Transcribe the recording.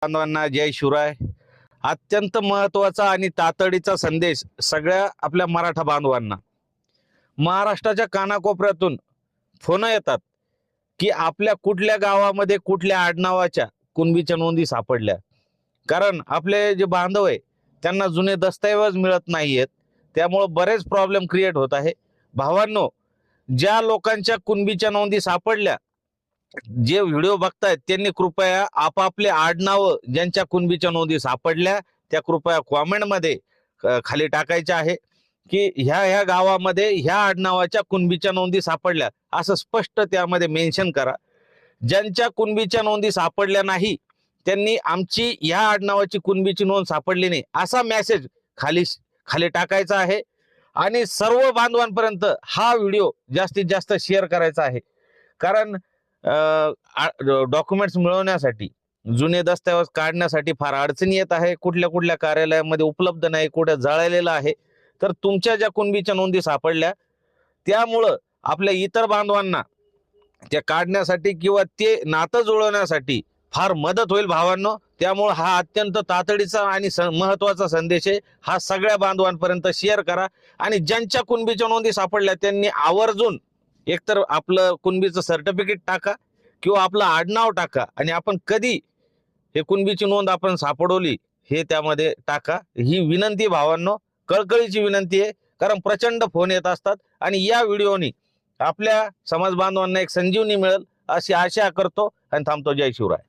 बांधवांना जय शिवराय. अत्यंत महत्त्वाचा आणि तातडीचा संदेश सगळ्या आपल्या मराठा बांधवांना. महाराष्ट्राच्या कानाकोपऱ्यातून फोन येतात की आपल्या कुठल्या गावामध्ये कुठल्या आडनावाच्या कुणबीच्या नोंदी सापडल्या. कारण आपले जे बांधव आहे त्यांना जुने दस्तऐवज मिळत नाहीयेत, त्यामुळे बरेच प्रॉब्लेम क्रिएट होत आहे. भावांनो, ज्या लोकांच्या कुणबीच्या नोंदी सापडल्या, जे व्हिडिओ बघतायत त्यांनी कृपया आपापले आडनाव ज्यांच्या कुणबीच्या नोंदी सापडल्या त्या कृपया कॉमेंटमध्ये खाली टाकायचे आहे की ह्या गावामध्ये ह्या आडनावाच्या कुणबीच्या नोंदी सापडल्या, असं स्पष्ट त्यामध्ये मेन्शन करा. ज्यांच्या कुणबीच्या नोंदी सापडल्या नाही त्यांनी आमची ह्या आडनावाची कुणबीची नोंद सापडली नाही असा मेसेज खाली खाली टाकायचा आहे. आणि सर्व बांधवांपर्यंत हा व्हिडिओ जास्तीत जास्त शेअर करायचा आहे. कारण डॉक्युमेंट्स मिळवण्यासाठी, जुने दस्तऐवज काढण्यासाठी फार अडचणी येत आहे. कुठल्या कार्यालयामध्ये उपलब्ध नाही, कुठे जळालेलं आहे. तर तुमच्या ज्या कुणबीच्या नोंदी सापडल्या त्यामुळं आपल्या इतर बांधवांना त्या काढण्यासाठी किंवा ते नातं जुळवण्यासाठी फार मदत होईल भावांनो. त्यामुळे हा अत्यंत तातडीचा आणि महत्वाचा संदेश आहे. हा सगळ्या बांधवांपर्यंत शेअर करा. आणि ज्यांच्या कुणबीच्या नोंदी सापडल्या त्यांनी आवर्जून एकतर आपलं कुणबीचं सर्टिफिकेट टाका किंवा आपलं आडनाव टाका आणि आपण कधी हे कुणबीची नोंद आपण सापडवली हे त्यामध्ये टाका. ही विनंती भावांनो, कळकळीची विनंती आहे. कारण प्रचंड फोन येत असतात आणि या व्हिडिओनी आपल्या समाज बांधवांना एक संजीवनी मिळेल अशी आशा करतो आणि थांबतो. जय शिवराय.